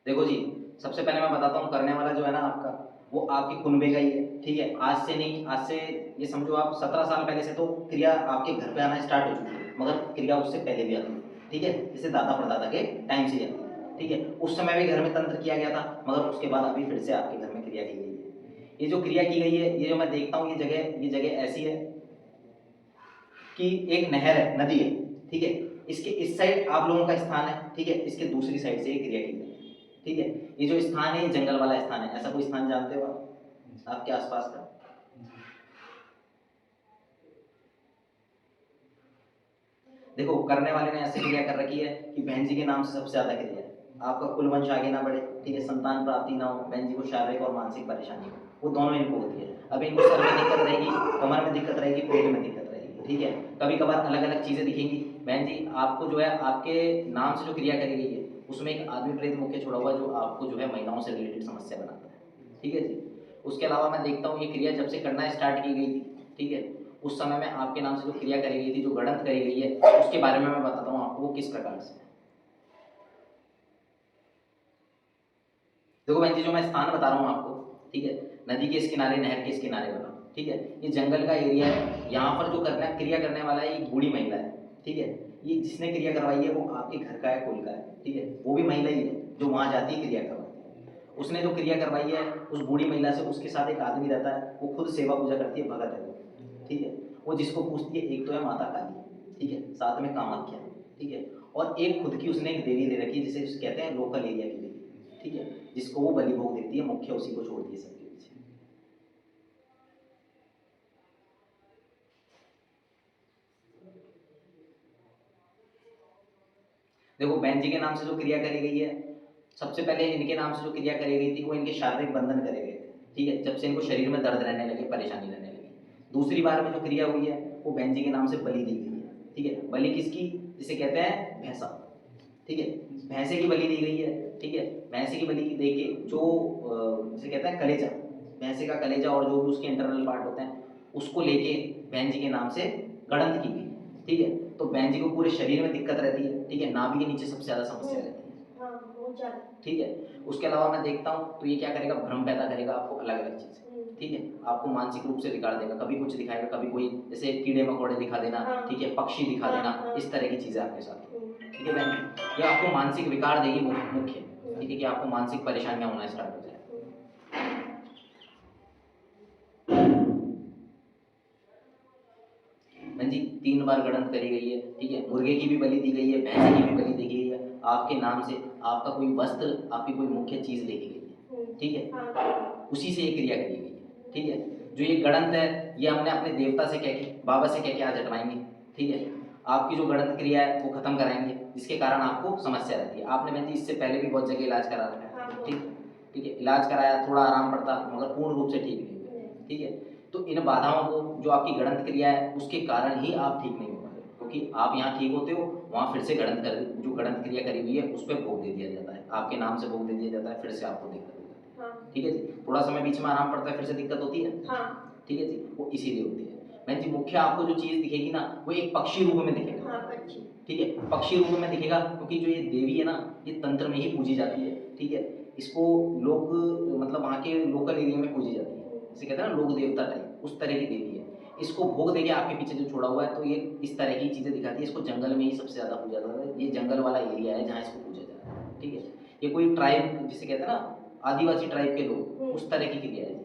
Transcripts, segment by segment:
देखो जी, सबसे पहले मैं बताता हूँ, करने वाला जो है ना आपका, वो आपके कुनबे का ही है, ठीक है। आज से नहीं, आज से ये समझो आप 17 साल पहले से तो क्रिया आपके घर पे आना स्टार्ट हो चुकी है, मगर क्रिया उससे पहले भी आती है, ठीक है। जैसे दादा परदादा के टाइम से आती है, ठीक है। उस समय भी घर में तंत्र किया गया था, मगर उसके बाद अभी फिर से आपके घर में क्रिया की गई है। ये जो क्रिया की गई है, ये जो मैं देखता हूँ, ये जगह ऐसी है कि एक नहर है, नदी है, ठीक है। इसके इस साइड आप लोगों का स्थान है, ठीक है। इसके दूसरी साइड से ये क्रिया की गई है, ठीक है। ये जो स्थान है, ये जंगल वाला स्थान है। ऐसा कोई स्थान जानते हो आप आपके आसपास का? देखो, करने वाले ने ऐसे क्रिया कर रखी है कि बहन जी के नाम से सबसे ज्यादा क्रिया है। आपका कुल वंश आगे ना बढ़े, ठीक है, संतान प्राप्ति ना हो, बहन जी को शारीरिक और मानसिक परेशानी हो, वो दोनों इनको होती है। अब इनको सर में दिक्कत रहेगी, कमर में दिक्कत रहेगी, पेट में दिक्कत रहेगी, ठीक है। कभी कभार अलग अलग चीजें दिखेंगी। बहन जी, आपको जो है आपके नाम से जो क्रिया करी गई है, उसमें एक आदमी प्रेत मुख्य छोड़ा हुआ है, जो आपको जो है महिलाओं से रिलेटेड समस्या बनाता है, ठीक है जी। उसके अलावा मैं देखता हूँ, ये क्रिया जब से करना स्टार्ट की गई थी, ठीक है, उस समय में आपके नाम से जो क्रिया करी गई थी, जो गणत करी गई है, उसके बारे में मैं बताता हूँ आपको वो किस प्रकार से। देखो बहन जी, जो मैं स्थान बता रहा हूँ आपको, ठीक है, नदी के इस किनारे, नहर के इस किनारे वाला, ठीक है, ये जंगल का एरिया है। यहाँ पर जो करना क्रिया करने वाला है, ये बूढ़ी महिला है, ठीक है। ये जिसने क्रिया करवाई है, वो आपके घर का है, कुल का है, ठीक है। वो भी महिला ही है जो वहाँ जाती है, क्रिया करवाती है। उसने जो क्रिया करवाई है, उस बूढ़ी महिला से उसके साथ एक आदमी रहता है, वो खुद सेवा पूजा करती है, भगत है वो, ठीक है। वो जिसको पूछती है, एक तो है माता काली, ठीक है, साथ में कामाख्या, ठीक है, और एक खुद की उसने एक देवी ले रखी है, जिसे कहते हैं लोकल एरिया की देवी, ठीक है, जिसको वो बलि भोग देती है, मुख्य उसी को छोड़ती है सबके पीछे। देखो, बहन जी के नाम से जो क्रिया करी गई है, सबसे पहले इनके नाम से जो क्रिया करी गई थी, वो इनके शारीरिक बंधन करे गए थे, ठीक है, जब से इनको शरीर में दर्द रहने लगे, परेशानी रहने लगी। दूसरी बार में जो क्रिया हुई है, वो बहन जी के नाम से बलि दी गई है, ठीक है। बलि किसकी? जिसे कहते हैं भैंसा, ठीक है, भैंसे की बलि दी गई है, ठीक है। भैंसे की बलि की दे के जो जिसे कहते हैं कलेजा, भैंसे का कलेजा और जो भी उसके इंटरनल पार्ट होते हैं, उसको लेके बहन जी के नाम से गणंत की गई, ठीक है। तो बहन जी को पूरे शरीर में दिक्कत रहती है, ठीक है, नाभि के नीचे सबसे ज्यादा समस्या रहती है, हाँ, बहुत ज्यादा, ठीक है। उसके अलावा मैं देखता हूँ, तो ये क्या करेगा, भ्रम पैदा करेगा आपको, अलग अलग चीज, ठीक है, आपको मानसिक रूप से बिगाड़ देगा। कभी कुछ दिखाएगा, कभी कोई जैसे कीड़े मकोड़े दिखा देना, ठीक है, पक्षी दिखा देना, इस तरह की चीजें आपके साथ, ठीक है बहन जी। ये आपको मानसिक विकार देगी मुख्य, ठीक है, कि आपको मानसिक परेशानियां होना स्टार्ट हो जाए। बहन जी, 3 बार गणत करी गई है, ठीक है, मुर्गे की भी बलि दी गई है, भैंस की भी बलि दी गई है। आपके नाम से आपका कोई वस्त्र, आपकी कोई मुख्य चीज लेके गई है, ठीक है, उसी से ये क्रिया करी गई है, ठीक है। जो ये गणंत है, ये हमने अपने देवता से कह के, बाबा से कह के आज हटवाएंगे, ठीक है। आपकी जो गणंत क्रिया है, वो खत्म कराएंगे, जिसके कारण आपको समस्या रहती है। आपने बहन जी इससे पहले भी बहुत जगह इलाज करा रखा है, ठीक, ठीक है, इलाज कराया, थोड़ा आराम पड़ता, मगर पूर्ण रूप से ठीक नहीं हुए, ठीक है। तो इन बाधाओं को, जो आपकी गणंत क्रिया है, उसके कारण ही आप ठीक नहीं हो पा रहे, क्योंकि आप यहाँ ठीक होते हो, वहाँ फिर से गणंत कर, जो गणंत क्रिया करी हुई है, उस पर भोग दे दिया जाता है, आपके नाम से भोग दे दिया जाता है, फिर से आपको दिक्कत हो जाती है, हाँ, ठीक है जी। थोड़ा समय बीच में आराम पड़ता है, फिर से दिक्कत होती है, हाँ, ठीक है जी, वो इसीलिए होती है। बहन जी, मुख्य आपको जो चीज दिखेगी ना, वो एक पक्षी रूप में दिखेगा, हाँ, पक्षी, ठीक है, पक्षी रूप में दिखेगा, क्योंकि जो ये देवी है ना, ये तंत्र में ही पूजी जाती है, ठीक है। इसको लोग, मतलब वहाँ के लोकल एरिया में पूजी जाती है, जिसे कहते हैं ना लोक देवता टाइप, उस तरह की देवी है। इसको भोग देके आपके पीछे जो छोड़ा हुआ है, तो ये इस तरह की चीजें दिखाती है। इसको जंगल में ही सबसे ज्यादा पूजा जाता है, ये जंगल वाला एरिया है जहाँ इसको पूजा जाता है, ठीक है। ये कोई ट्राइब, जिसे कहते हैं ना आदिवासी ट्राइब के लोग, उस तरह की क्रिया है,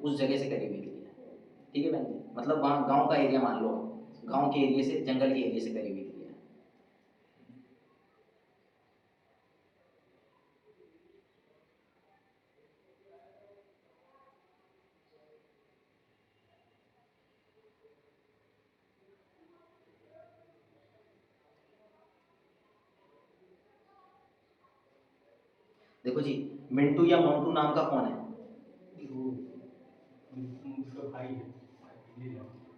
उस जगह से करी हुई क्रिया है, ठीक है बहन जी। मतलब वहाँ गाँव का एरिया मान लो, गाँव के एरिया से, जंगल के एरिया से करी हुई क्रिया है। देखो जी, मिंटू या मोंटू नाम का कौन है? उसका भाई है,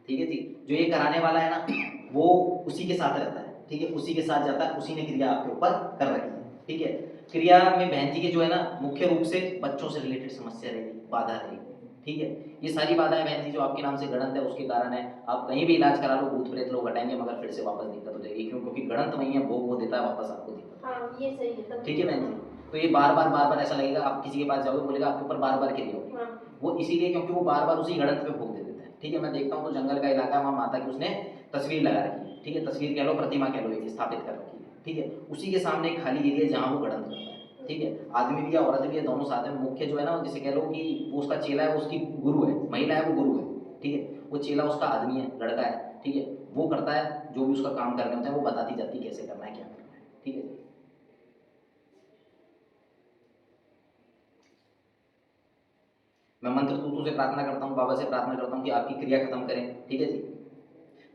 ठीक है जी। जो ये कराने वाला है ना, वो उसी के साथ रहता है, ठीक है, उसी के साथ जाता है, उसी ने क्रिया आपके ऊपर कर रखी है, ठीक है। क्रिया में बहन जी के जो है ना, मुख्य रूप से बच्चों से रिलेटेड समस्या रहेगी, बाधा रहेगी, ठीक है। ये सारी बाधाएं बहन जी जो आपके नाम से गणंत है, उसके कारण है। आप कहीं भी इलाज करा लो, भूत प्रेत लोग हटाएंगे, मगर फिर से वापस दिक्कत हो जाएगी, क्यों? क्योंकि गणंत वही है, भोग वो देता है, वापस आपको दिक्कत, हाँ, ये सही है, ठीक है बहन जी। तो ये बार बार ऐसा लगेगा, आप किसी के पास जाओगे बोलेगा आपके ऊपर बार क्रिया होगी। वो इसीलिए क्योंकि वो बार बार उसी गणत पे भोग दे देते हैं। ठीक है, मैं देखता हूँ तो जंगल का इलाका है, वहाँ माता की उसने तस्वीर लगा रखी है। ठीक है, तस्वीर कह लो, प्रतिमा कह लो, एक स्थापित कर रखी है। ठीक है, उसी के सामने एक खाली एरिया जहाँ वो गणत करता है। ठीक है, आदमी भी है औरत भी है, दोनों साथ में। मुख्य जो है ना, जिसे कह लो कि वो उसका चेला है, वो उसकी गुरु है, महिला है वो गुरु है। ठीक है, वो चेला उसका आदमी है, लड़का है। ठीक है, वो करता है जो भी उसका काम करने होते हैं, वो बताती जाती कैसे करना है, क्या करना है। ठीक है, मैं मंत्र तूतु से प्रार्थना करता हूँ, बाबा से प्रार्थना करता हूँ कि आपकी क्रिया खत्म करें। ठीक है जी।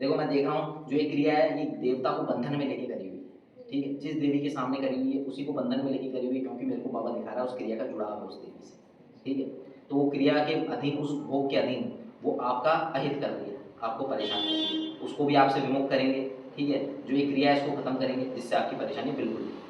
देखो मैं देख रहा हूँ जो ये क्रिया है ये देवता को बंधन में लेके करी हुई है। ठीक है, जिस देवी के सामने करी हुई है उसी को बंधन में लेके करी हुई है, क्योंकि मेरे को बाबा दिखा रहा है उस क्रिया का जुड़ाव है उस देवी से। ठीक है, तो वो क्रिया के अधीन, उस भोग के अधीन वो आपका अहित कर रही है, आपको परेशान कर रही है, उसको भी आपसे विमुख करेंगे। ठीक है, जो ये क्रिया है इसको खत्म करेंगे, जिससे आपकी परेशानी बिल्कुल नहीं।